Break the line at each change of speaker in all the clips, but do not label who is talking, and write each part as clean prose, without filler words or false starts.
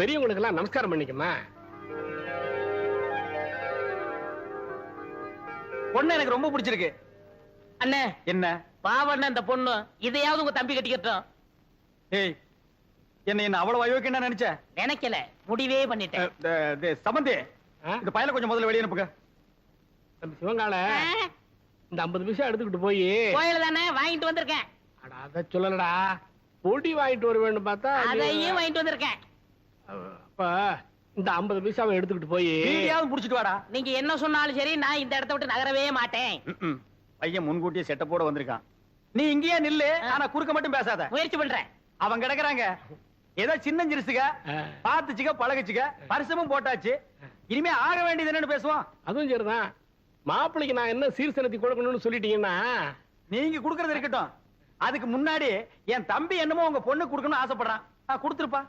பெரியவங்களுக்கு எல்லாம் நமஸ்காரம் பண்ணிக்கமா.
பொண்ணு எனக்கு ரொம்ப பிடிச்சிருக்கு.
அண்ணே
என்ன
பாவண்ண இந்த பொண்ணு இதையாவது உங்க தம்பி கட்டிக்கட்டும்.
ஏய், என்ன அவ்வளவு அயோக்கியம் நினைச்ச?
நினைக்கல, முடிவே பண்ணிட்டேன்.
சம்பந்தி, இந்த பயல கொஞ்சம் முதல்ல வெளியே அனுப்புங்க.
நம்ம சிவங்கால இந்த 50 பைசா எடுத்துக்கிட்டு போய்
கோயில தானே வாங்கிட்டு வந்திருக்கேன்.
அத சொல்லலடா, பொடி வாங்கிட்டு வருவேன்னு பார்த்தா
அதையும் வாங்கிட்டு வந்திருக்கேன்.
அப்ப இந்த 50 பைசாவை எடுத்துக்கிட்டு போய்
புடிச்சிட்டு வாடா.
நீங்க என்ன சொன்னாலும் சரி, நான் இந்த இடத்த விட்டு நகரவே மாட்டேன்.
பையன் முன்கூட்டியே செட்டப்போட வந்திருக்கான். நீ இங்கேயே நில்லு, ஆனா குறுக்க மட்டும் பேசாத.
முயற்சி பண்றேன்.
அவங்க கிடக்குறாங்க, ஏதோ சின்ன சிறுசுக, பாத்துச்சுக்க பழகுச்சுக்க, பரிசமும் போட்டாச்சு. இனிமே ஆக வேண்டியது என்னன்னு பேசுவோம்.
அதுவும் சரிதான். மாப்பிளைக்கு நான் என்ன சீர்சனத்தி கொடுக்கணும்னு சொல்லிட்டீங்கன்னா
நீங்க குடுக்கறது இருக்கட்டும். அதுக்கு முன்னாடி என் தம்பி என்னமோ உங்க பொண்ணு குடுக்கணும்னு ஆசைப்படுறான். கொடுத்துருப்பா.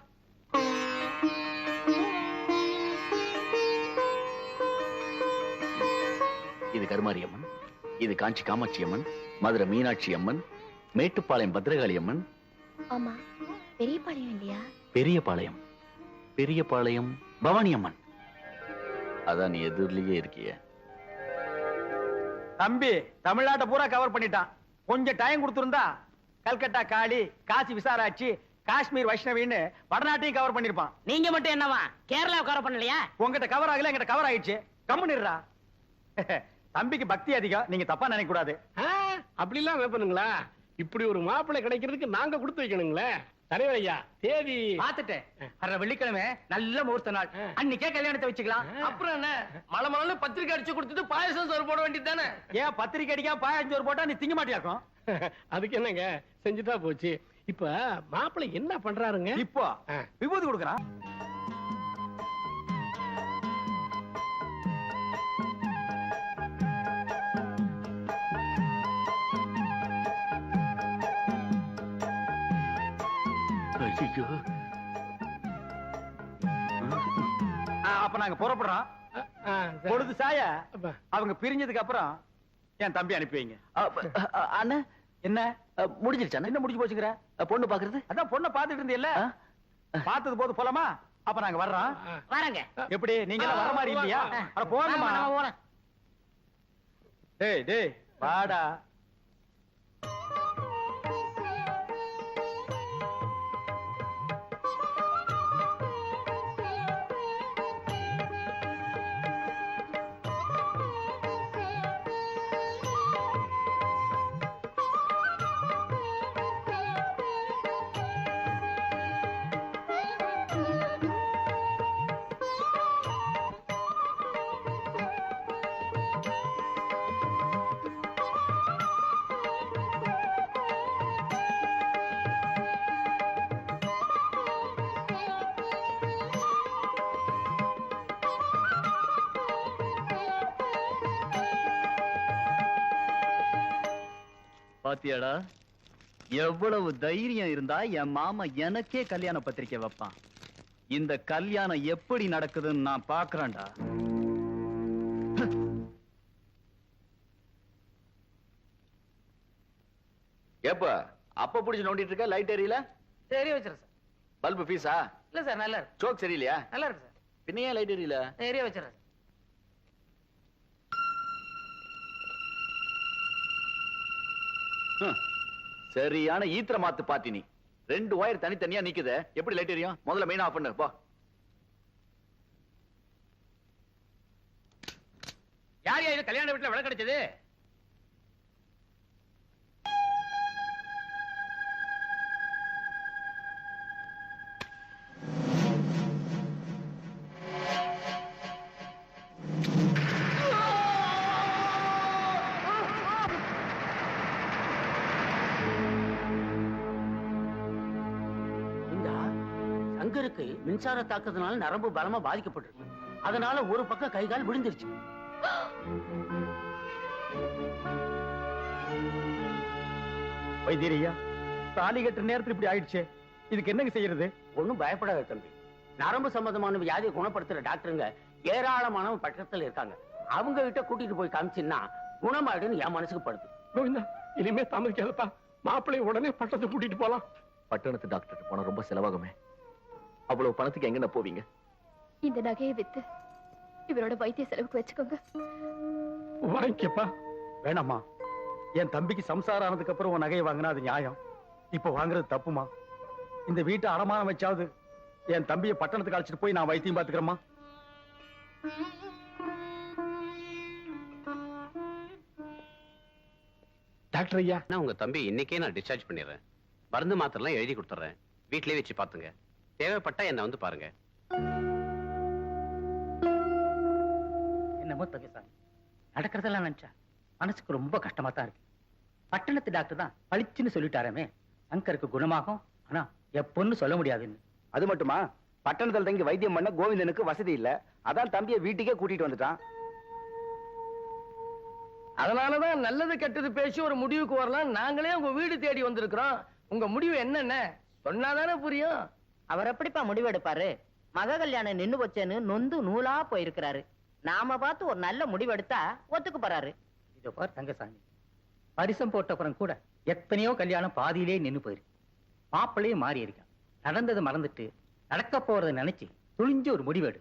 இது கருமாரியம்மன், இது காஞ்சி காமாட்சி அம்மன், மதுரை மீனாட்சி அம்மன், மேட்டுப்பாளையம் பத்ரகாளி அம்மன்.
ஆமா, பெரியபாளையம் இல்லையா?
பெரியபாளையம், பெரியபாளையம் பவானி அம்மன். அதான் நீ எதிரிலேயே இருக்கிய.
தம்பி தமிழ்நாட்டை பூரா கவர் பண்ணிட்டான். கொஞ்சம் டைம் கொடுத்திருந்தா கல்கட்டா காளி, காசி விசாராட்சி, காஷ்மீர் வைஷ்ணவின்னு வடநாட்டையும் கவர் பண்ணிருப்பான்.
நீங்க மட்டும் என்னவா கேரளா கவர் பண்ணலையா?
உங்ககிட்ட கவர் ஆகல, எங்கிட்ட கவர் ஆயிடுச்சு. கம்முனிடுறா. தம்பிக்கு பக்தி அதிகம், நீங்க தப்பா நினைக்க கூடாது.
அப்படி எல்லாம் வைப்பனுங்களா? இப்படி ஒரு மாப்பிள்ளை கிடைக்கிறதுக்கு நாங்க கொடுத்து வைக்கணுங்களே. தலைவர் ஐயா, தேதி
பாத்துட்டேன். வர்ற வெள்ளிக்கிழமை நல்ல முகூர்த்த நாள், அன்னைக்கே கல்யாணத்தை வச்சுக்கலாம்.
அப்புறம் என்ன, மலை பத்திரிக்கை அடிச்சு கொடுத்துட்டு பாயசம் சோறு போட வேண்டியது தானே?
ஏன் பத்திரிக்கை அடிக்காம பாயசம் சோறு போட்டா நீ திங்க மாட்டியாக்கும்?
அதுக்கு என்னங்க, செஞ்சுட்டா போச்சு. இப்ப மாப்பிள்ளை என்ன பண்றாருங்க?
இப்போ விபூதி கொடுக்கறான்.
ஐயோ,
அப்ப நாங்க புறப்படுறோம். பொழுது சாய அவங்க பிரிஞ்சதுக்கு அப்புறம் என் தம்பி அனுப்பி வைங்க.
அண்ணா
என்ன
முடிஞ்சிருச்சா?
என்ன முடிஞ்சு போச்சுங்கிற?
பொண்ணு பாக்குறது?
அதான் பொண்ணை பாத்துட்டு இருந்தீல்ல, பார்த்தது போது போலாமா? அப்ப நாங்க வர்றோம்.
வரங்க.
எப்படி நீங்க எல்லாம் வர மாதிரி இல்லையா? அட போங்கம்மா. டேய் டேய் வாடா.
பாத்தியாடா, எவ்வளவு தைரியம் இருந்தா என் மாமா எனக்கே கல்யாண பத்திரிக்கை வைப்பான். இந்த கல்யாணம் எப்படி நடக்குதுன்னு நான் பாக்குறேன்டா.
ஏப்ப அப்ப புடிச்சு நோண்டிட்டு இருக்க, லைட் எரியல?
சரி வச்சிரு சார்.
பல்பு பீஸா?
இல்ல சார், நல்லா இருக்கு.
சோக் சரியில்லையா?
நல்லா இருக்கு சார்.
பின்ன ஏன் லைட் எரியல?
சரியா வச்சிரு.
சரியான ஈத்திர மாத்து பாத்தி நீ. 2 ஒயர் தனித்தனியா நிக்குது, எப்படி லைட் எரியும்? முதல்ல மெயின் ஆஃப் பண்ணு போ.
யார் யாரு கல்யாண வீட்டுல விளக்கு அடிச்சது?
சங்கருக்கு மின்சார தாக்கத்தினால நரம்பு பலமா பாதிக்கப்பட்டிருக்கு. அதனால ஒரு பக்கம் கை கால் விழுந்துருச்சு.
வைத்தியரையா, தாலி கட்டுற நேரத்துல இப்படி ஆயிடுச்சு. இதுக்கு என்னங்க செய்யறது?
ஒண்ணும் பயப்படாத தம்பி. நரம்பு சம்பந்தமான வியாதியை குணப்படுத்துற டாக்டருங்க ஏராளமான பட்டத்துல இருக்காங்க. அவங்க கிட்ட கூட்டிட்டு போய் காமிச்சின்னா குணமாயிடுன்னு என் மனசுக்கு படுது.
கோவிந்தா, இனிமே தாமதிக்காதப்பா. மாப்பிள்ளை உடனே பட்டத்தை கூட்டிட்டு போலாம்.
பட்டணத்து டாக்டர் போனா ரொம்ப செலவாகுமே. அவ்வளவு பணத்துக்கு எங்கன போவீங்க?
இந்த நகையை வித்து இவரோட வைத்திய செலவுக்கு வச்சுக்கோங்க.
வாங்கிக்கப்பா.
வேணாம்மா, என் தம்பிக்கு சம்சாரம் ஆனதுக்கு அப்புறம் உன் நகையை வாங்கினா அது நியாயம். இப்ப வாங்குறது தப்புமா. இந்த வீட்டை அடமானம் வச்சாவது என் தம்பியை பட்டணத்துக்கு அழைச்சிட்டு போய் நான் வைத்தியம் பாத்துக்கிறேம்மா.
டாக்டர் ஐயா,
நான் உங்க தம்பி இன்னைக்கே நான் டிஸ்சார்ஜ் பண்ணிடுறேன். மருந்து மாத்திரலாம் எழுதி கொடுத்துறேன். வீட்லயே வச்சு பாத்துங்க. தேவைப்பட்டா என்ன வந்து பாருங்க.
என்னமோ தங்கசாமி, நடக்கிறதெல்லாம் நினைச்சா மனசுக்கு ரொம்ப கஷ்டமா தான் இருக்கு. பட்டணத்து டாக்டர் தான் பளிச்சுன்னு சொல்லிட்டாரமே, சங்கருக்கு குணமாகும், ஆனா எப்பொன்னு சொல்ல முடியாதுன்னு.
அது மட்டுமா, பட்டணத்துல தங்கி வைத்தியம் பண்ண கோவிந்தனுக்கு வசதி இல்ல. அதான் தம்பியை வீட்டுக்கே கூட்டிட்டு வந்துட்டான்.
அதனாலதான் நல்லது கெட்டது பேசி ஒரு முடிவுக்கு வரலாம். நாங்களே உங்க வீடு தேடி வந்திருக்கிறோம். உங்க முடிவு என்னென்ன சொன்னாதானே புரியும்.
அவர் எப்படிப்பா முடிவெடுப்பாரு? மக கல்யாணம் நின்னு போச்சேன்னு நொந்து நூலா போயிருக்கிறாரு. நாம பார்த்து ஒரு நல்ல முடிவெடுத்தா ஒத்துக்கு போறாரு.
இதோ பார் தங்கசாமி, பரிசம் போட்டப்புறம் கூட எத்தனையோ கல்யாணம் பாதியிலே நின்னு போயிருக்கு. மாப்பிள்ளையும் மாறி இருக்கான். நடந்தது மறந்துட்டு நடக்க போறதை நினைச்சு துணிஞ்சு ஒரு முடிவெடு.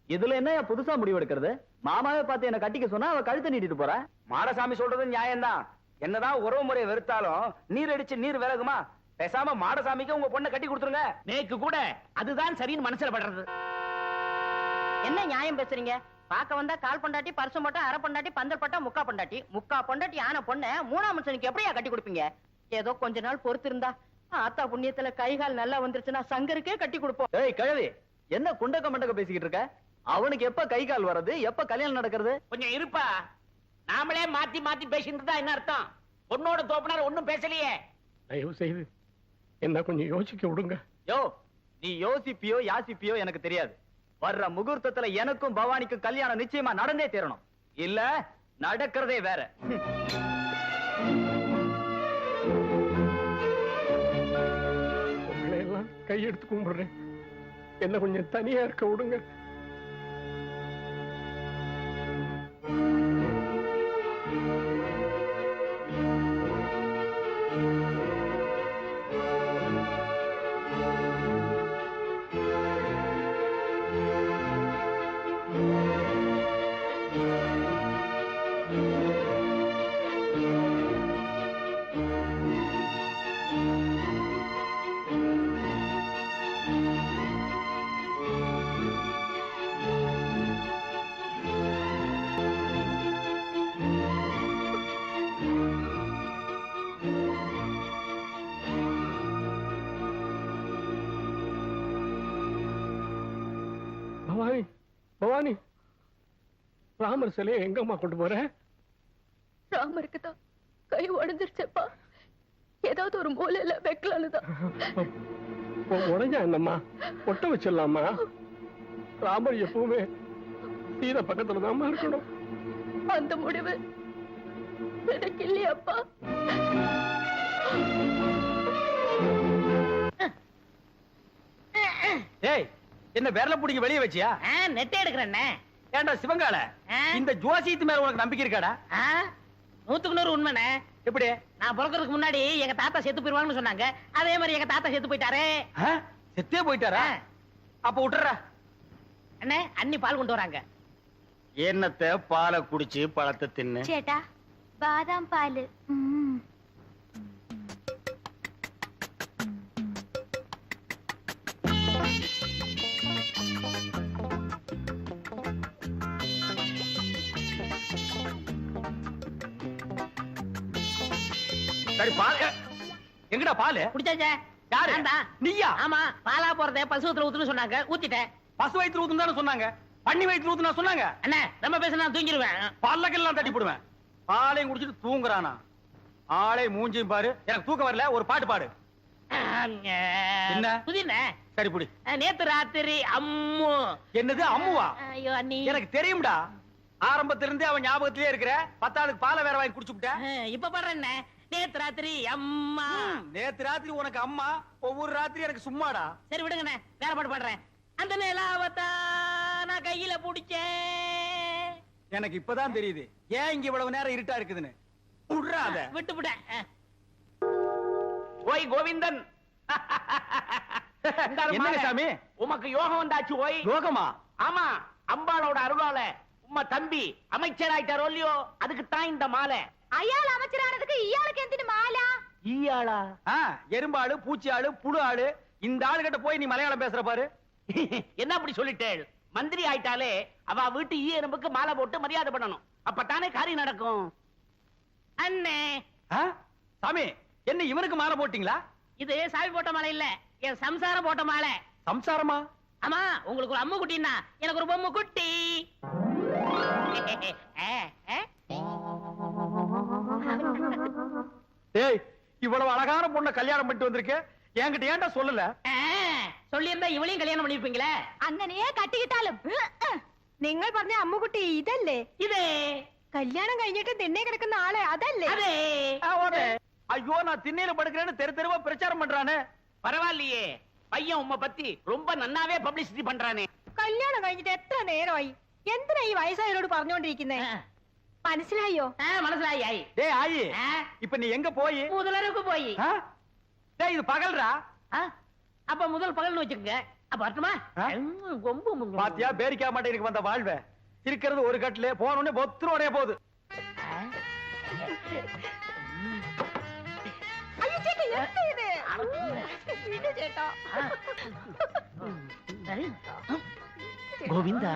இதுல என்ன புதுசா முடிவு எடுக்கிறது? மாமாவை பார்த்து என்ன கட்டிக்க சொன்னா அவ கழுத்தை நீட்டிட்டு போற. மாடசாமி சொல்றது நியாயம்தான். என்னதான் உறவு முறையை வெறுத்தாலும் நீர் அடிச்சு நீர் விலகுமா? பேசாம மாடசாமிக்கு உங்க பொண்ணை கட்டி கொடுத்துருங்க.
நேக்கு கூட அதுதான் சரின்னு மனசுல படுறது. என்ன நியாயம் பேசுறீங்க? பாக்க வந்தா கால் பொண்டாட்டி, பரிசம் போட்டா அரை பொண்டாட்டி, பந்தல் போட்டா முக்கா பொண்டாட்டி. முக்கா பொண்டாட்டி ஆன பொண்ண மூணாம் மனுஷனுக்கு எப்படியா கட்டி கொடுப்பீங்க? ஏதோ கொஞ்ச நாள் பொறுத்து இருந்தா ஆத்தா புண்ணியத்துல கைகால் நல்லா வந்துருச்சுன்னா சங்கருக்கே கட்டி கொடுப்போம்.
ஏய் கழுவி, என்ன குண்டக்க மண்டக்க பேசிக்கிட்டு இருக்க? அவனுக்கு எப்ப கை கால் வர்றது, எப்ப கல்யாணம் நடக்கிறது?
கொஞ்சம் இருப்பா. நாமளே மாத்தி மாத்தி பேசிட்டு தான் என்ன அர்த்தம்? பொண்ணோட தோப்பினார் ஒண்ணும் பேசலையே.
தயவு செய்து என்ன கொஞ்சம் யோசிக்க விடுங்க.
யோ, நீ யோசிப்பியோ யாசிப்பியோ எனக்கு தெரியாது. வர்ற முகூர்த்தத்துல எனக்கும் பவானிக்கும் கல்யாணம் நிச்சயமா நடந்தே தீரணும். இல்ல நடக்கிறதே வேற.
உங்களை எல்லாம் கையெடுத்து கும்பிடுறேன். என்ன கொஞ்சம் தனியா இருக்க விடுங்க. பவானி, பவானி, ராமர் சிலையை எங்கம்மா கொண்டு போற?
ராமருக்கு தான் கை உடஞ்சிருச்சப்பா. ஏதாவது ஒரு மூலையில வைக்கலான்னுதான்.
உடஞ்சா என்னம்மா, ஒட்ட வச்சிடலாமா? ராமர் எப்பவுமே சீதை பக்கத்துல தான்மா இருக்கணும்.
அந்த முடிவு எனக்கு இல்லையாப்பா.
ஏய், என்ன விரல புடிங்க வெளியே வச்சியா?
நெட்டை எடுக்கிறேன்.
ஏண்டா சிவங்கால, இந்த ஜோசியத்து மேல உனக்கு நம்பிக்கை இருக்காடா?
100க்கு 100 உண்மைண்ணே.
எப்படி?
நான் பிறக்கிறதுக்கு முன்னாடி எங்க தாத்தா செத்து போயிருவாங்கன்னு சொன்னாங்க. அதே மாதிரி எங்க தாத்தா செத்து போயிட்டாரு.
செத்தே போயிட்டாரா? அப்ப விட்டுற.
அண்ணே, அண்ணி பால் கொண்டு வராங்க.
என்னத்த பாலை குடிச்சு பழத்தை தின்னு.
சேட்டா, பாதாம் பால்.
சரி, பால் எங்கடா? பால்
குடிச்சாச்சே.
யாரு?
நான்தான்.
நீயா?
ஆமா, பாலா போறதே பசுவத்துல ஊத்துன்னு சொன்னாங்க, ஊத்திட்டேன்.
பசு வயிற்று ஊத்துன்னு தானே சொன்னாங்க. பண்ணி வயிற்று ஊத்துனா சொன்னாங்க.
அண்ணே, ரொம்ப பேச நான் தூங்கிடுவேன்.
பல்லக்கெல்லாம் தட்டி போடுவேன். பாலையும் குடிச்சிட்டு தூங்குறானா? ஆளை மூஞ்சியும் பாரு. எனக்கு தூக்கம் வரல, ஒரு பாட்டு பாடு. என்ன?
புதினே.
சரி புடி.
நேத்து ராத்திரி அம்மு.
என்னது அம்முவா?
ஐயோ அண்ணி,
எனக்கு தெரியும்டா. ஆரம்பத்துல இருந்தே அவன் ஞாபகத்திலே இருக்கிற. 10வது பாலை வேற வாங்கி குடிச்சுட்ட.
இப்ப பாடுறேன். நேத்து ராத்திரி அம்மா.
நேத்து ராத்திரி உனக்கு அம்மா, ஒவ்வொரு ராத்திரி எனக்கு சும்மாடா.
சரி விடுங்கண்ணே, வேற பாட்டு பாடுறேன். அந்த நிலாவத்தா நான் கையில புடிச்சேன்.
எனக்கு இப்பதான் தெரியுது ஏன் இங்க இவ்வளவு நேரம் இருட்டா இருக்குதுன்னு. விடுறாத.
விட்டு விட்டேன்.
ஓய் கோவிந்தன், என்னங்க சாமி?
உமக்கு யோகம் வந்தாச்சு ஓய்.
யோகமா?
ஆமா, அம்பாளோட அருளால உம்மா தம்பி அமைச்சராயிட்டாரோ இல்லையோ, அதுக்கு தான் இந்த மாலை.
அயாள் அமைச்சரானதுக்கு இயாளுக்கு எந்தினு மாலா?
ஈயாளா?
எறும்பாளு, பூச்சி ஆளு, புழு ஆளு, இந்த ஆளுகிட்ட போய் நீ மலையாளம் பேசுற பாரு.
என்ன அப்படி சொல்லிட்டேள்? மந்திரி ஆயிட்டாலே அவ வீட்டு ஈ எறும்புக்கு மாலை போட்டு மரியாதை பண்ணணும், அப்பதானே காரியம் நடக்கும். அண்ணே,
சாமி, என்ன இவனுக்கு மாலை போட்டீங்களா?
இது சாமி போட்ட மாலை இல்ல, என் சம்சாரம் போட்ட மாலை.
சம்சாரமா?
ஆமா, உங்களுக்கு ஒரு அம்மு குட்டின்னா எனக்கு ஒரு பொம்மை குட்டி.
ஏய், இவ்வளவு அழகான பொண்ண கல்யாணம் பண்ணிட்டு வந்திருக்க, என்கிட்ட ஏன்டா சொல்லல?
சொல்லியிருந்தா இவளையும் கல்யாணம் பண்ணிருப்பீங்களே.
അങ്ങനെയേ കട്ടിക്കിട്ടാലും നിങ്ങൾ പറഞ്ഞ അമ്മുകുട്ടി ഇതല്ലേ?
இதே
കല്യാണം കഴിഞ്ഞിട്ട് തിണ്ണെ കിടക്കുന്ന ആളെ അതല്ലേ?
அதே.
ஐயோ, நான் திண்ணையில படுக்கிறேன்னு தெரு தெருவா பிரச்சாரம் பண்றானே.
பரவாயில்லையே, பையன் உம்மை பத்தி ரொம்ப நன்னாவே பப்ளிசிட்டி பண்றானே.
കല്യാണം കഴിഞ്ഞിട്ട് എത്ര നേരമായി? എന്തിനാ ഈ വയസ്സായവരോട് പറഞ്ഞോണ്ടിരിക്കുന്നേ? മനസ്സിലായോ?
மனசுலாயி ஆயி.
டேய் ஆயி, இப்ப நீ எங்க போய்?
முதலருக்கு போய்.
டேய், இது பகல்ரா.
அப்ப முதல் பகல்னு வச்சுக்கோங்க. அப்ப வரட்டுமா? கொம்பு
பாத்தியா, பேரிக்கா மாட்டேனுக்கு வந்த வாழ்வே. இருக்கிறது ஒரு கட்டிலே, போன உடனே பொத்துரோடே போகுது.
ஐயோ சேட்டா, என்ன இது? விடு சேட்டா.
கோவிந்தா,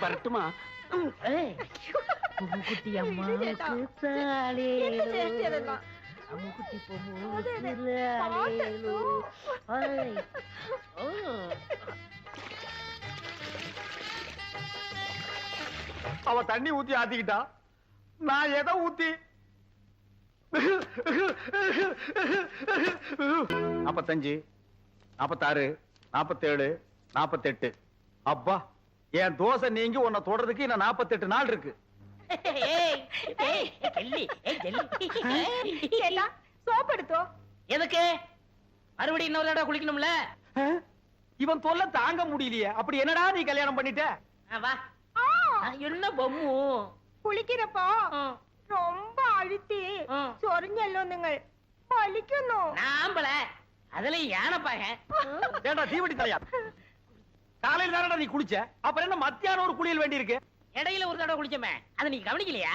வரட்டுமா? குட்டி அம்மா அம்முக்குட்டி
அவ தண்ணி ஊத்தி ஆத்திக்கிட்டா, நான் எதை ஊத்தி? 45, 46, 47, 48. அப்பா, என் தோசை நீங்க உன்னை தொடறதுக்கு இன்னும் 48 நாள் இருக்கு.
சோப் எடுத்தோ?
எதுக்கு? மறுபடியும் இன்னொரு தடவை குளிக்கணும்ல.
இவன் தொல்லை தாங்க முடியலையே. அப்படி என்னடா நீ கல்யாணம் பண்ணிட்ட?
வா. என்ன பொம்மு?
കുളിക്കുന്നപ്പോ ரொம்ப அழுத்தி சொரிഞ്ഞല്ലോ നിങ്ങൾ. വലിക്കുന്നു.
நாம்பள அதுல யானைப்பாக.
ஏண்டா தீவட்டி தலையா, காலையில தானடா நீ குளிச்ச, அப்புறம் என்ன மத்தியானம் ஒரு குளியல் வேண்டி இருக்கு?
இடையில ஒரு தடவை குளிச்சமே, அதை நீங்க கவனிக்கலையா?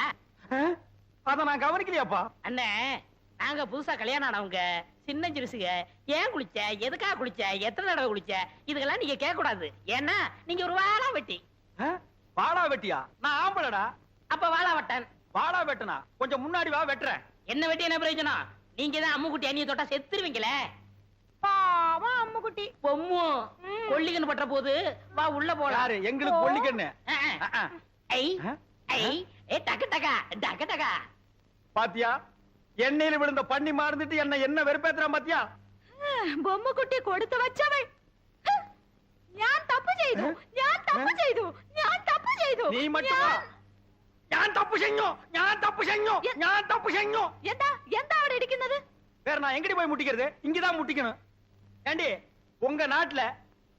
அத நான் கவனிக்கலையாப்பா.
அண்ணே, நாங்க புதுசா கல்யாணம் ஆனவங்க, சின்ன சிறுசுக. ஏன் குளிச்ச, எதுக்காக குளிச்ச, எத்தனை தடவை குளிச்ச, இதுக்கெல்லாம் நீங்க கேட்க கூடாது. ஏன்னா நீங்க ஒரு வாழா வெட்டி.
வாடா வெட்டியா? நான் ஆம்பளடா.
அப்ப வாழா வட்டன்.
வாடா வெட்டனா? கொஞ்சம் முன்னாடி வா, வெட்டுறேன்.
என்ன வெட்டி என்ன பிரயோஜனம்? நீங்க தான் அம்முக்குட்டி அண்ணிய தொட்டா செத்துருவீங்களே.
பாவம் அம்முக்குட்டி.
பொம்மு கொல்லிக்கன்னு பட்ட போது வா உள்ள போலாம்.
யாரு? எங்களுக்கு கொல்லிக்கண்ணு.
ஐ ஐ ஏ டக டக டக டக.
பாத்தியா, எண்ணெயில விழுந்த பண்ணி மாறந்துட்டு என்ன வெறுப்பேத்துறான் பாத்தியா?
பொம்முக்குட்டி கொடுத்து வச்சவள். ഞാൻ തപ്പ് ചെയ്തു, ഞാൻ തപ്പ് ചെയ്തു, ഞാൻ തപ്പ് ചെയ്തു.
நீ மட்டும் வா. ഞാൻ തപ്പ് ചെയ്ഞ്ഞു, ഞാൻ തപ്പ് ചെയ്ഞ്ഞു, ഞാൻ തപ്പ് ചെയ്ഞ്ഞു.
എന്താ എന്താ അവിടെ ഇരിക്കുന്നത്?
வேற நான் எங்கடி போய் முட்டிக்கிறது? இங்கதான் முட்டிக்கணும். ஏண்டி, உங்க நாட்டுல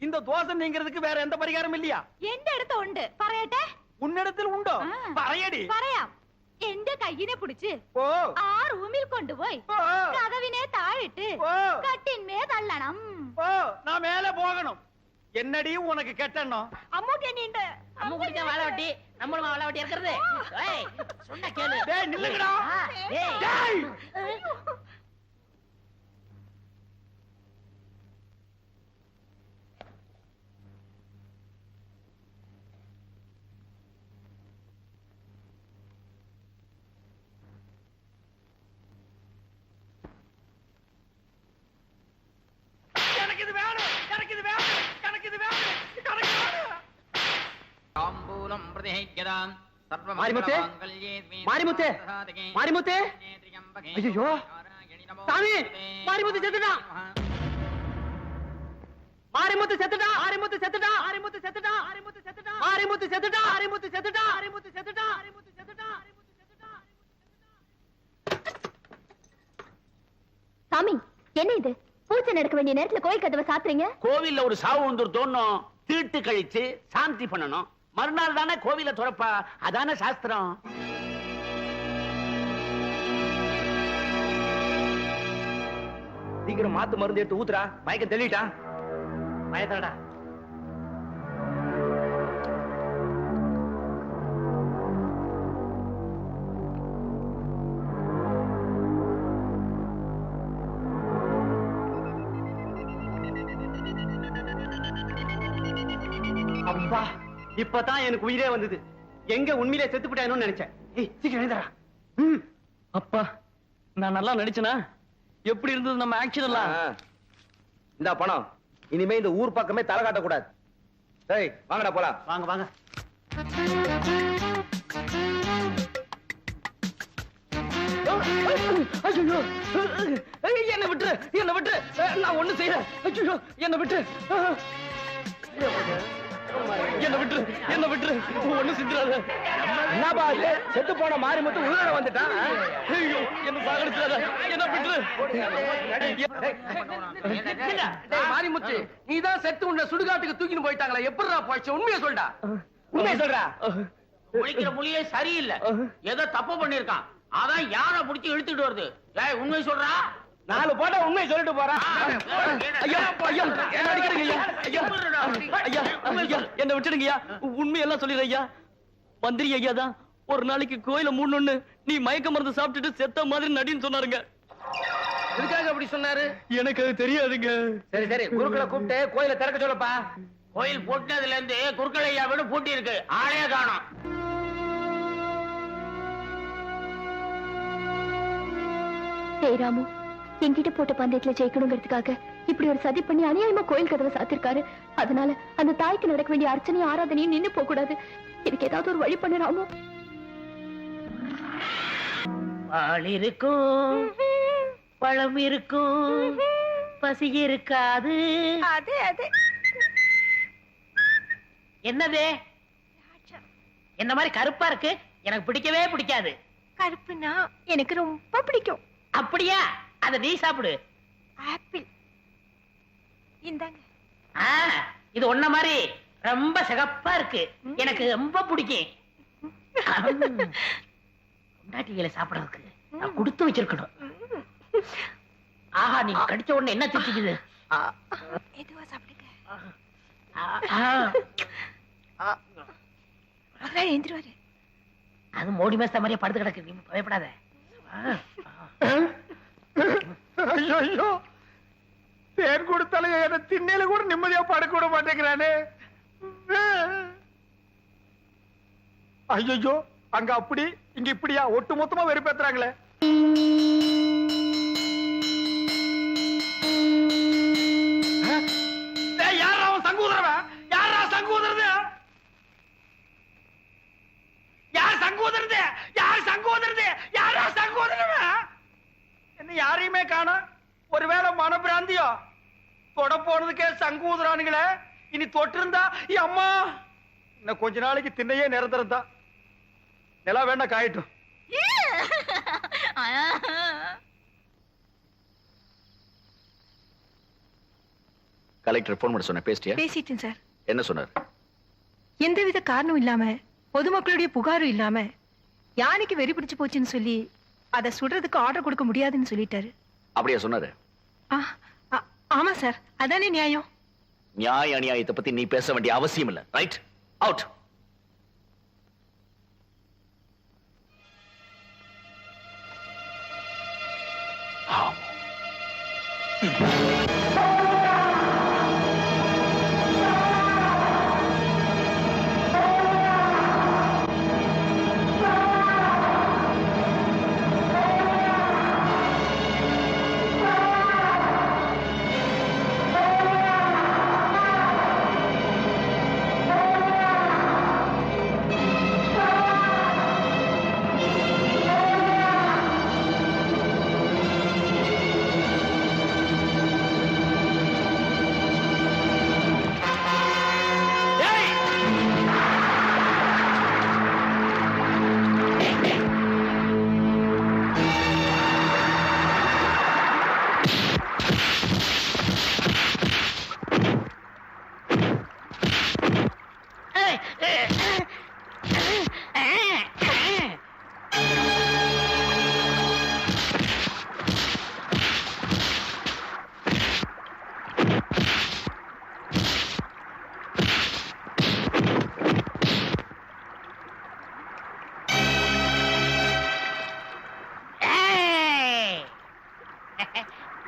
இந்த தோசை நீங்கிறதுக்கு வேற எந்த பரிகாரம் இல்லையா?
എന്റെ അടുത്ത് ഉണ്ട്. പറയട്ടെ?
உன்னிடத்தில் உண்டோ? പറയடி.
പറയാം. എന്റെ കയ്യിനെ പിടിച്ച് ആ റൂമിൽ കൊണ്ടുപോയി കതവിനെ താഴിട്ട് കട്ടിന്മേ തള്ളണം.
நான் மேல போகணும். என்னடி உனக்கு கெட்டணும்?
அம்முக்கு என்னண்டு?
அம்முக்குட்டி தான் வாழை வெட்டி, நம்மளும் வாழை வெட்டி இருக்கிறது. ஏய், சொன்னா கேளு.
டேய் நில்லுங்கடா.
ஏய்
டேய். எனக்கு இது வேணும், எனக்கு இது வேணும், எனக்கு இது வேணும், எனக்கு வேணும்.
தாம்பூலம் பிரதிஹ்யதாம் சர்வ
மாரிமுத்தே, மாரிமுத்தே, மாரிமுத்தே. ஐயோ, சாமி, மாரிமுத்து செத்துட்டான். மாரிமுத்து செத்துட்டான், மாரிமுத்து செத்துட்டான், மாரிமுத்து செத்துட்டான், மாரிமுத்து செத்துட்டான், மாரிமுத்து செத்துட்டான், மாரிமுத்து செத்துட்டான், மாரிமுத்து செத்துட்டான், மாரிமுத்து செத்துட்டான், மாரிமுத்து செத்துட்டான்.
சாமி, என்ன இது? பூஜை நடக்க வேண்டிய நேரத்துல கோயில் கதவை சாத்துறீங்க?
கோவில்ல ஒரு சாவு வந்துருத்தோன்னும் தீட்டு கழிச்சு சாந்தி பண்ணணும். மறுநாள் தானே கோவில துறப்பா, அதானே சாஸ்திரம்.
சீக்கிரம் மாத்து மருந்து எடுத்து ஊத்துறா, மயக்கம் தெளிட்டா.
பயத்தடா.
அப்பா, இப்பதான் எனக்கு உயிரே வந்தது. எங்க உண்மையிலே செத்து போட்டானு நினைச்சேன். சீக்கிரம் எழுந்தடா.
அப்பா, நான் நல்லா நடிச்சனா? எப்படி இருந்தது நம்ம ஆக்ஷன் எல்லாம்?
இந்த பணம் இனிமே இந்த ஊர் பக்கமே தலை காட்ட கூடாது. டேய், வாங்கடா போலாம்.
வாங்க வாங்க.
என்ன விட்டு, என்ன விட்டு, நான் ஒண்ணு செய்யல. ஐயோ, என்ன விட்டு, என்ன விட்டு, என்ன விட்டு, ஒண்ணு செஞ்சிடாத.
என்னப்பா இது? செத்து போன மாறி மட்டும் உயிரோட வந்துட்டான்.
ஐயோ, என்ன சாகடிச்சிடாத, என்ன விட்டு.
மாரிமுத்து, நீதான் செத்து உன்னை சுடுகாட்டுக்கு தூக்கின்னு போயிட்டாங்களா? எப்படிடா போச்சு? உண்மையை சொல்டா.
உண்மையை சொல்றா.
முழிக்கிற மொழியே சரியில்லை. ஏதோ தப்பு பண்ணிருக்கான். அதான் யாரை பிடிச்சி இழுத்துட்டு வருது. ஏய், உண்மை சொல்றா.
4 போட்டா உண்மையை சொல்லிட்டு போறான்.
ஐயா, ஐயா, என்ன அடிக்கிறீங்க ஐயா? ஐயா, ஐயா, ஐயா, என்ன விட்டுடுங்க ஐயா. உண்மையெல்லாம் சொல்லிடுற ஐயா. மந்திரி ஐயா தான் ஒரு நாளைக்கு கோயில மூடணும்னு நீ மயக்க மருந்து சாப்பிட்டுட்டு செத்த மாதிரி நடின்னு சொன்னாருங்க.
எதுக்காக அப்படி சொன்னாரு?
எனக்கு அது தெரியாதுங்க.
சரி சரி, குருக்களை கூப்பிட்டு கோயிலை திறக்க சொல்லப்பா.
கோயில் போட்டதுல இருந்து குறுக்கள் ஐயா வீடு பூட்டி இருக்கு. ஆளையே காணோம்.
ராமு என்கிட்ட போட்ட பந்தயத்துல ஜெயிக்கணுங்கிறதுக்காக இப்படி ஒரு சதி பண்ணி அநியாயமா கோயில் கதவை சாத்திருக்காரு. அதனால அந்த தாய்க்கு நடக்க வேண்டிய அர்ச்சனையும் ஆராதனையும் நின்னு போக கூடாது. இதுக்கு ஏதாவது ஒரு வழி பண்ணு ராமு.
பால் இருக்கும், பழம் இருக்கும், பசி இருக்காது.
அது அது
என்னது? என்ன மாதிரி கருப்பா இருக்கு. எனக்கு பிடிக்கவே பிடிக்காது.
கருப்புனா எனக்கு ரொம்ப பிடிக்கும்.
அப்படியா? அத நீ சாப்பிடு.
ஆப்பிள் இந்தாங்க.
இது ஒன்ன மாதிரி ரொம்ப சிகப்பா இருக்கு. எனக்கு ரொம்ப பிடிக்கும். பொண்டாட்டிகளை சாப்பிடறதுக்கு நான் கொடுத்து வச்சிருக்கணும். ஆஹா, நீ கடிச்ச உடனே என்ன திட்டிக்குது?
எதுவா சாப்பிடுங்க. எழுந்துருவாரு.
அது மோடி மேஸ்த மாதிரியே படுத்து கிடக்கு. நீ பயப்படாத.
ஐயோ ஐயோ, தேன் கொடுத்தாலும் என்ன திண்ணையில கூட நிம்மதியா படுக்க விட மாட்டேங்கிறானே. ஐயோ, அங்க அப்படி இங்க இப்படியா ஒட்டு மொத்தமா வெறுப்பேத்துறாங்களே. யாரா அவன் சங்கூதரவன்? யாரா சங்கூதரது? யார் சங்கூதரது? யார் சங்கூதரது? யாரா சங்கூதரவன்? என்ன யாரையுமே காணோம். ஒருவேளை மனப்பிராந்தியோ? தொட போனதுக்கே சங்கூதரானுங்களே. இனி தொட்டிருந்தா அம்மா இன்னும் கொஞ்ச நாளைக்கு திண்ணையே நிரந்தரம் தான். நிலா வேண்டாம், காயட்டும்.
கலெக்டர் போன் பண்ண சொன்ன, பேசிட்டியா?
பேசிட்டேன் சார்.
என்ன சொன்னார்?
எந்தவித காரணம் இல்லாம பொதுமக்களுடைய புகாரும் இல்லாம யானைக்கு வெறி பிடிச்சு போச்சுன்னு சொல்லி அதை சுடுறதுக்கு ஆர்டர் கொடுக்க முடியாதுன்னு சொல்லிட்டாரு.
அப்படியா சொன்னாரு?
ஆமா சார், அதானே நியாயம்.
நியாய அநியாயத்தை பத்தி நீ பேச வேண்டிய அவசியம் இல்ல. Right, out.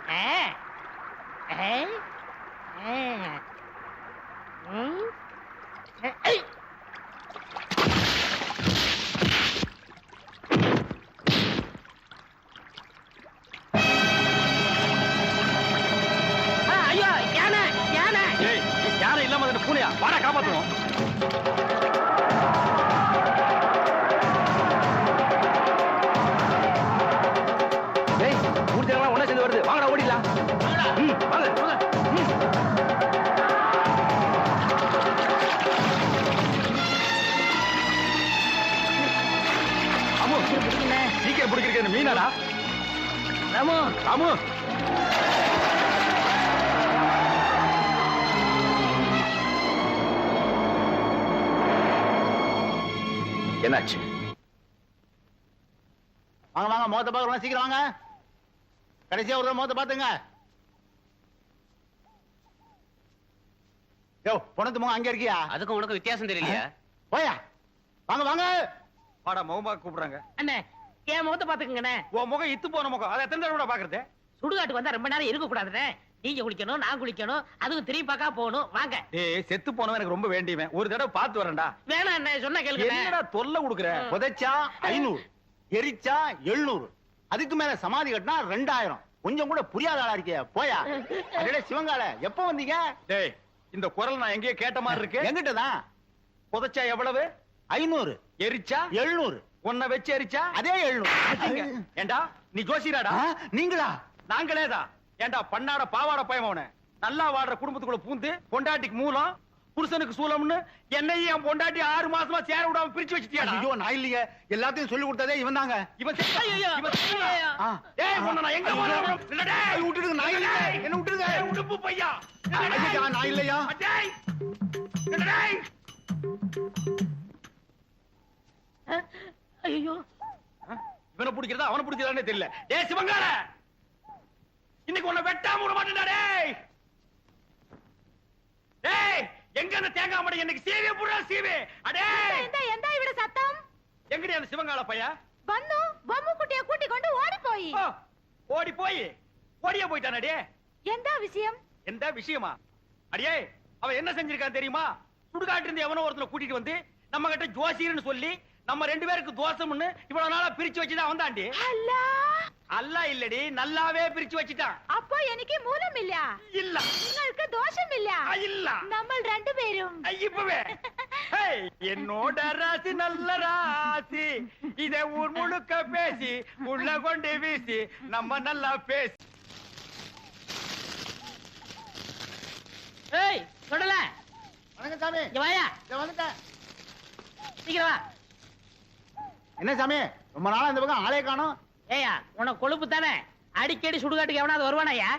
ஐயோ யானை யானை
யாரும் இல்லாம அந்த பூனையா வாடா காப்பாத்துவோம். டேய் ஊர்ஜனமா ஒண்ணா சேர்ந்து வருது, வாங்கடா ஓடிடலாம். வாங்க வாங்க. ராமு சீக்கிரம் பிடிக்கிறேன் மீனாடா.
ராமு
ராமு
என்னாச்சு?
வாங்க வாங்க முகத்தை பார்க்கலாம், சீக்கிரம் வாங்க. கடைசியா ஒரு முகத்தை பாத்துங்க. யோ பொணத்து முகம் அங்க இருக்கியா?
அதுக்கும் உனக்கு வித்தியாசம் தெரியலையா?
போயா வாங்க வாங்க.
வாடா முகமா கூப்பிடுறாங்க.
அண்ணே என் முகத்தை பாத்துக்கங்கண்ணே.
உன் முகம் இத்து போன முகம், அதை எத்தனை தடவை பாக்குறது?
சுடுகாட்டுக்கு வந்தா ரொம்ப நேரம் இருக்க கூடாதுண்ணே. நீங்க குளிக்கணும், நான் குளிக்கணும், அதுவும் திரும்பி பார்க்க போகணும். வாங்க.
ஏய் செத்து போனவன் எனக்கு ரொம்ப வேண்டியவன், ஒரு தடவை பார்த்து வரேன்டா.
வேணாம் அண்ணே, சொன்னா கேளுங்க.
என்னடா தொல்லை கொடுக்குற?
புதைச்சா 500, எரிச்சா 700, அதுக்கு மேல சமாதி கட்டினா 2000. கொஞ்சம் கூட புரியாத ஆளா இருக்கியா? போயா. அடடே சிவங்கால எப்ப வந்தீங்க?
டேய் இந்த குரல் நான் எங்கேயோ கேட்ட மாதிரி இருக்கு.
எங்கிட்டதான்.
புதைச்சா எவ்வளவு?
500,
எரிச்சா
700,
உன்னை வச்சு எரிச்சா
அதே 700.
ஏண்டா நீ ஜோசியராடா?
நீங்களா?
நாங்களேதான். ஏண்டா பண்ணாட பாவாட பயமவன நல்லா வாடுற குடும்பத்துக்குள்ள பூந்து பொண்டாட்டிக்கு மூலம் புருஷனுக்கு சூலம்னு என்னையும் என் பொண்டாட்டி 6 மாசமா சேர விடாம பிரிச்சு வச்சிட்டியாடா?
ஐயோ நான் இல்லையே, எல்லாத்தையும் சொல்லி கொடுத்ததே இவன் தாங்க.
இவன்
ஐயோ, ஐயோ.
ஏய் உன்னை நான் எங்க போறேன்? இல்லடே
விட்டுடுங்க, நான் இல்லையே. என்ன விட்டுடுங்க.
உடுப்பு பையா.
ஐயா நான் இல்லையா?
அடேய் இல்லடே.
ஐயோ
இவனை பிடிக்கிறதா அவனை பிடிக்கிறதானே தெரியல. டேய் சிவங்கால இன்னைக்கு உன்னை வெட்டாம விட மாட்டேன்டா. டேய் டேய் எங்க அந்த தேங்காய் மடை எனக்கு சீவே புடுறா சீவே. அடே
எந்த இவிட சத்தம்?
எங்கடி அந்த சிவங்கால பையா?
வந்து பொம்மை குட்டியை கூட்டி கொண்டு ஓடி போய்.
ஓடி போய் ஓடியே போயிட்டானே. டே
எந்த விஷயம்?
எந்த விஷயமா? அடியே அவன் என்ன செஞ்சிருக்கான் தெரியுமா? சுடுகாட்டு இருந்து எவனோ ஒருத்தனை கூட்டிட்டு வந்து நம்ம கிட்ட ஜோசியர்னு சொல்லி நம்ம 2 பேருக்கு தோசம்னு இவ்வளவு நாளா பிரிச்சு வச்சுதான் வந்தாண்டி.
அல்லா
அல்லா இல்லடி, நல்லாவே பிரிச்சு வச்சுட்டான்.
அப்போ எனக்கு மூலம் இல்ல.
இல்ல
உங்களுக்கு தோஷம் இல்ல.
இல்ல
நம்ம 2 பேரும்
இப்பவே என்னோட ராசி நல்ல ராசி, இதை ஊர் முழுக்க பேசி உள்ள கொண்டு வீசி நம்ம நல்லா பேசி.
ஏய் தொடல.
வணக்கம் சாமி.
இங்க வாயா.
வந்துட்டேன்.
சீக்கிரம் வா.
என்ன சாமி ரொம்ப நாளா இந்த பக்கம் ஆளே காணோம்?
ஏயா உனக்கு கொழுப்பு தானே, அடிக்கடி சுடுகாட்டுக்கு எவனாவது வருவானாயா?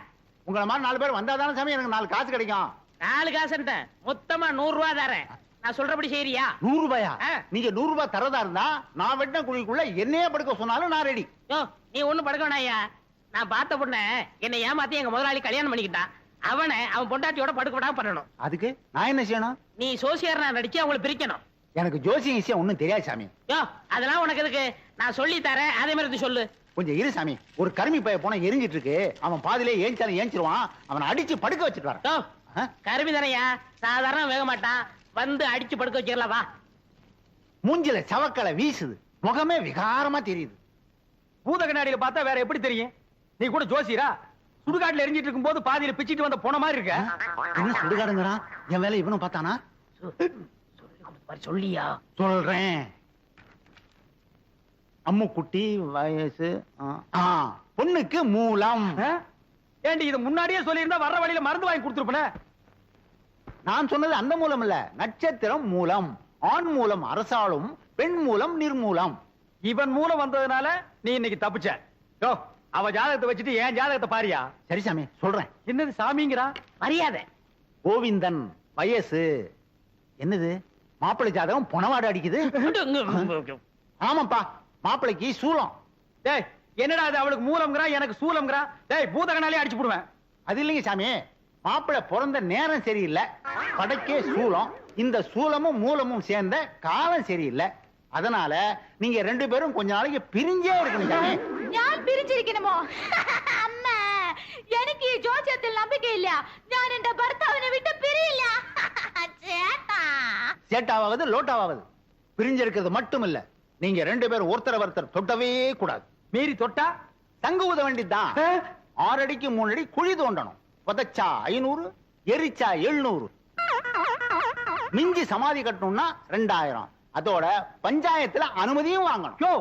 உங்களை மாதிரி 4 பேர் வந்தாதானே சாமி எனக்கு 4 காசு கிடைக்கும்.
4 காசு மொத்தமா 100 ரூபாய் தரேன். நான் சொல்றபடி செய்யறியா?
100 ரூபாயா?
ஆ.
நீங்க 100 ரூபாய் தரதா இருந்தா நான் வெட்டின குழிக்குள்ள என்னையே படுக்க சொன்னாலும் நான் ரெடி.
யோ நீ ஒண்ணும் படுக்க வேணாயா. நான் பார்த்த பொண்ண என்னை ஏமாத்தி எங்க முதலாளி கல்யாணம் பண்ணிக்கிட்டான். அவனை அவன் பொண்டாட்டியோட படுக்க விடாம பண்ணணும்.
அதுக்கு நான் என்ன செய்யணும்?
நீ சோசியர் நடிச்சு அவங்களை பிரிக்கணும்.
எனக்கு ஜோசியம் விஷயம் ஒண்ணும் தெரியாது சாமி.
யோ அதெல்லாம் உனக்கு எதுக்கு? நான் சொல்லி தரேன், அதே மாதிரி சொல்லு.
கொஞ்சம் இரு சாமி. ஒரு கருமி பைய போன எரிஞ்சிட்டு இருக்கு, அவன் பாதியிலே ஏஞ்சாலும் ஏஞ்சிருவான். அவனை அடிச்சு படுக்க வச்சுட்டு வரேன்.
யோ
ஆ?
கருமி தானையா, சாதாரண வேக மாட்டான். வந்து அடிச்சு படுக்க வச்சிடலாம் வா.
மூஞ்சில சவக்கலை வீசுது, முகமே விகாரமா தெரியுது.
பூத கண்ணாடியில பார்த்தா வேற எப்படி தெரியும்? நீ கூட ஜோசியரா? சுடுகாட்டுல எரிஞ்சிட்டு இருக்கும் போது பாதியில பிச்சிட்டு வந்த போன மாதிரி இருக்க.
என்ன சுடுகாடுங்கடா? என் வேலை இவனும் பார்த்தானா?
சொல்லியா?
சொல்றேன். அம்முக்குட்டி வயசு பொண்ணுக்கு மூலம்.
ஏண்டி இது முன்னாடியே சொல்லியிருந்தா வர்ற வழியில மருந்து வாங்கி கொடுத்துருப்பேனே.
நான் சொன்னது அந்த மூலம் இல்ல, நட்சத்திரம் மூலம். ஆண் மூலம் அரசாளும், பெண் மூலம் நிர்மூலம்.
இவன் மூலம் வந்ததுனால நீ இன்னைக்கு தப்பிச்ச. யோ அவ ஜாதகத்தை வச்சுட்டு என் ஜாதகத்தை பாரியா?
சரி சாமி சொல்றேன்.
என்னது சாமிங்கிறா?
மரியாதை.
கோவிந்தன் வயசு என்னது? மாப்பிள்ளை ஜாதகம் பொணவாடு அடிக்குது. ஆமாப்பா, மாப்பிள்ளைக்கு சூலம்.
டேய் என்னடா அது? அவளுக்கு மூலம்ங்கறா, எனக்கு சூலம்ங்கறா. டேய் பூதகனாலே அடிச்சு போடுவேன்.
அது இல்லைங்க சாமி, மாப்பிள்ளை பிறந்த நேரம் சரியில்லை, படைக்கே சூலம். இந்த சூலமும் மூலமும் சேர்ந்த காலம் சரியில்லை. அதனால நீங்க 2 பேரும் கொஞ்ச நாளைக்கு பிரிஞ்சே இருக்கணும் சாமி.
யார் பிரிஞ்சிருக்கணுமோ? அம்மா എനിക്ക് ഈ ജോസ്യത്തിൽ നம்பிക്കയില്ല ഞാൻ എന്റെ ഭർത്താവിനെ വിട്ട് പിരിയില്ല ചേട്ടാ
சேட்டாவது லோட்டாவது பிரிஞ்சிருக்கிறது மட்டும் இல்ல நீங்க 2 பேரும் ஒருத்தர ஒருத்தர் தொட்டவே கூடாது.
மீறி தொட்டா
தங்க ஊத வேண்டியதுதான். 6 அடிக்கு 3 அடி குழி தோண்டணும். புதைச்சா 500, எரிச்சா 700. மிஞ்சி சமாதி கட்டணும்னா 2000. அதோட பஞ்சாயத்துல அனுமதியும் வாங்கணும்.
யோ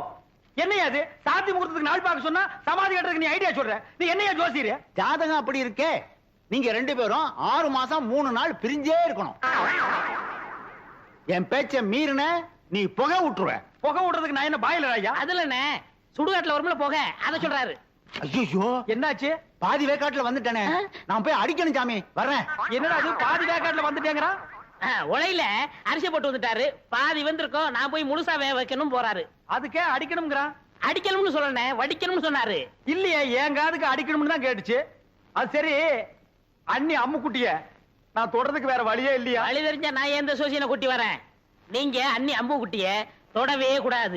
என்னையா அது சாத்தி முகூர்த்தத்துக்கு நாள் பார்க்க சொன்னா சமாதி கட்டுறதுக்கு நீ ஐடியா சொல்ற? நீ என்னையா ஜோசியர்?
ஜாதகம் அப்படி இருக்கே. நீங்க 2 பேரும் 6 மாசம் 3 நாள் பிரிஞ்சே இருக்கணும். என் பேச்ச மீறின நீ புகை விட்டுருவ.
புகை விடுறதுக்கு நான் என்ன பாயிலர் ஐயா?
அதுல என்ன சுடுகாட்டுல வரும்ல போக அத சொல்றாரு.
ஐயோ
என்னாச்சு?
பாதி வேக்காட்டுல வந்துட்டேனே. நான் போய் அடிக்கணும் சாமி. வர்றேன்.
என்னடா அது பாதி வேக்காட்டுல வந்துட்டேங்கறா?
உலையில அரிசி போட்டு வந்துட்டாரு, பாதி வந்திருக்கோம், நான் போய் முழுசா வேக வைக்கணும் போறாரு.
அதுக்கே அடிக்கணும்ங்கறான்.
அடிக்கணும்னு சொல்லனே, வடிக்கணும்னு சொன்னாரு.
இல்லையே என் காதுக்கு அடிக்கணும்னு தான் கேட்டுச்சு. அது சரி அண்ணி அம்முக்குட்டிய நான் தொடறதுக்கு வேற வழியே இல்லையா?
வழி தெரிஞ்சா நான் எந்த சோசியனை கூட்டி வரேன். நீங்க அண்ணி அம்பு குட்டிய தொடவே கூடாது.